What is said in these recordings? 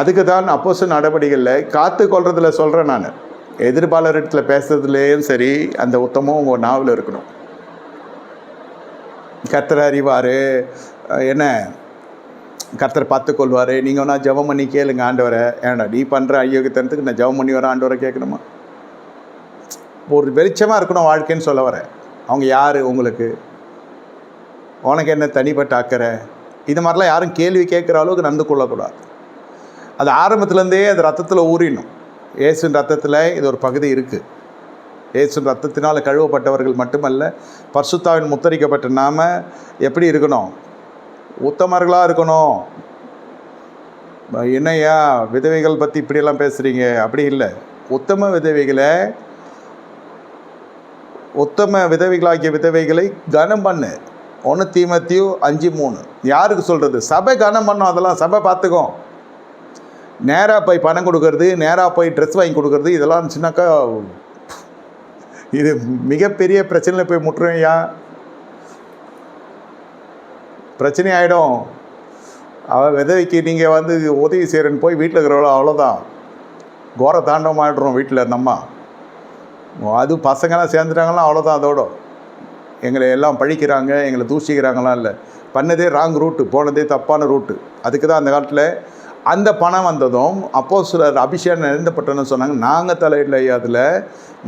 அதுக்கு தான் அப்போஸ்தலர் நடவடிக்கைகளில் காத்து கொள்றதுல சொல்கிறேன் நான். எதிர்ப்பாளர் இடத்துல பேசுறதுலேயும் சரி, அந்த உத்தமம் உங்கள் நாவில் இருக்கணும். கர்த்தர் அறிவார், என்ன கர்த்தர் பார்த்துக்கொள்வார். நீங்கள் வேணா ஜெபம் பண்ணி கேளுங்க ஆண்டவரை. ஏன்டா நீ பண்ணுற அயோக்கியத்தனத்துக்கு நான் ஜெபம் பண்ணி வரேன் ஆண்டவரை கேட்கணுமா? ஒரு வெளிச்சமாக இருக்கணும் வாழ்க்கைன்னு சொல்ல வரேன். அவங்க யார் உங்களுக்கு? உனக்கு என்ன தனிப்பட்ட அக்கறை? இது மாதிரிலாம் யாரும் கேள்வி கேட்குற அளவுக்கு நடந்து கொள்ளக்கூடாது. அது ஆரம்பத்துலேருந்தே அது ரத்தத்தில் ஊறிடணும். இயேசுவின் ரத்தத்தில் இது ஒரு பகுதி இருக்குது. இயேசுவின் ரத்தத்தினால் கழுவப்பட்டவர்கள் மட்டுமல்ல, பரிசுத்தாவின் முத்தரிக்கப்பட்ட நாம எப்படி இருக்கணும்? உத்தமர்களாக இருக்கணும். என்னையா விதவைகள் பற்றி இப்படியெல்லாம் பேசுகிறீங்க? அப்படி இல்லை. உத்தம விதவைகளாகிய விதவைகளை கனம் பண்ணு. 1 தீமோத்தேயு 5:3. யாருக்கு சொல்கிறது? சபை கனம் பண்ணும். அதெல்லாம் சபை பார்த்துக்கும். நேராக போய் பணம் கொடுக்கறது, நேராக போய் ட்ரெஸ் வாங்கி கொடுக்கறது, இதெல்லாம் இருந்துச்சுனாக்கா இது மிகப்பெரிய பிரச்சனையில் போய் முட்டுறையா, பிரச்சனை ஆகிடும். அவள் விதவைக்கு நீங்கள் வந்து உதவி செய்கிறேன்னு போய் வீட்டில் இருக்கிறவளோ அவ்வளோதான், கோர தாண்டவம் ஆகிடுறோம் வீட்டில் நம்ம. அது பசங்களாம் சேர்ந்துட்டாங்களாம் அவ்வளோதான். அதோட எங்களை எல்லாம் பழிக்கிறாங்க, எங்களை தூஷிக்கிறாங்களாம் இல்லை. பண்ணதே ராங் ரூட்டு, போனதே தப்பான ரூட்டு. அதுக்கு தான் அந்த காலத்தில் அந்த பணம் வந்ததும் அப்போஸ்தலர் அபிஷேகம் எழுந்தப்பட்டோன்னு சொன்னாங்க. நாங்கள் தலையிடல. அதில்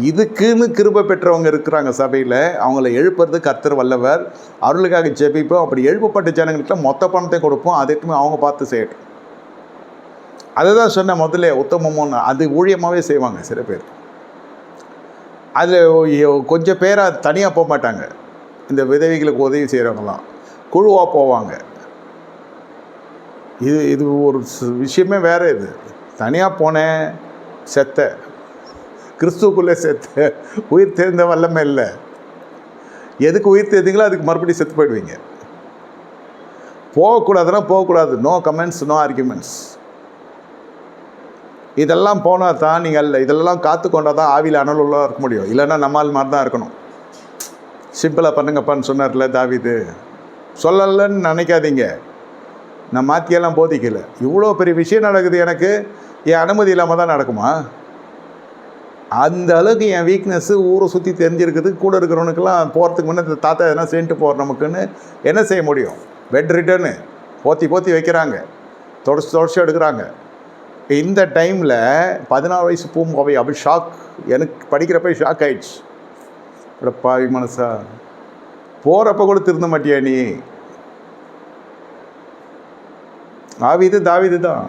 இதுக்குன்னு கிருபை பெற்றவங்க இருக்கிறாங்க சபையில், அவங்கள எழுப்புறது கர்த்தர் வல்லவர். அவர்களுக்காக ஜெபிப்போம். அப்படி எழுப்பப்பட்ட ஜனங்களுக்குலாம் மொத்த பணத்தை கொடுப்போம். அதுக்குமே அவங்க பார்த்து செய்யட்டும். அதை தான் சொன்ன முதல்ல உத்தமமும். அது ஊழியமாகவே செய்வாங்க சில பேர். அதில் கொஞ்சம் பேராக தனியாக போக மாட்டாங்க. இந்த விதவைகளுக்கு உதவி செய்கிறவங்களாம் குழுவாக போவாங்க. இது ஒரு விஷயமே வேறு. இது தனியாக போனேன், செத்த, கிறிஸ்துவுக்குள்ளே செத்த, உயிர் தெரிந்த வல்லமே இல்லை. எதுக்கு உயிர் தெரிந்தீங்களோ அதுக்கு மறுபடியும் செத்து போயிடுவீங்க. போகக்கூடாதுன்னா போகக்கூடாது. No comments, no arguments. இதெல்லாம் போனால் தான் நீங்கள் இதெல்லாம் காத்து கொண்டால் தான் ஆவியில் அனலுள்ளாக இருக்க முடியும். இல்லைன்னா நம்மால் மாதிரி தான் இருக்கணும். சிம்பிளாக பண்ணுங்கப்பான்னு சொன்னார்ல தாவீது. சொல்லலைன்னு நினைக்காதீங்க. நான் மாற்றியெல்லாம் போதிக்கலை. இவ்வளோ பெரிய விஷயம் நடக்குது, எனக்கு என் அனுமதி இல்லாமல் தான் நடக்குமா? அந்த அளவுக்கு என் வீக்னஸ்ஸு ஊரை சுற்றி தெரிஞ்சிருக்குது. கூட இருக்கிறவனுக்கெல்லாம் போகிறதுக்கு முன்னே தாத்தா எதனா சென்ட்டு போகிற நமக்குன்னு என்ன செய்ய முடியும்? பெட் ரிட்டர்னு போற்றி வைக்கிறாங்க, தொடச்சி எடுக்கிறாங்க. இந்த டைமில் 14 வயசு பூம்பாவை அப்படி ஷாக். எனக்கு படிக்கிறப்ப ஷாக் ஆயிடுச்சு. பாவி மனசா, போகிறப்ப கூட திருந்த மாட்டியா நீ? தாவீது தான்.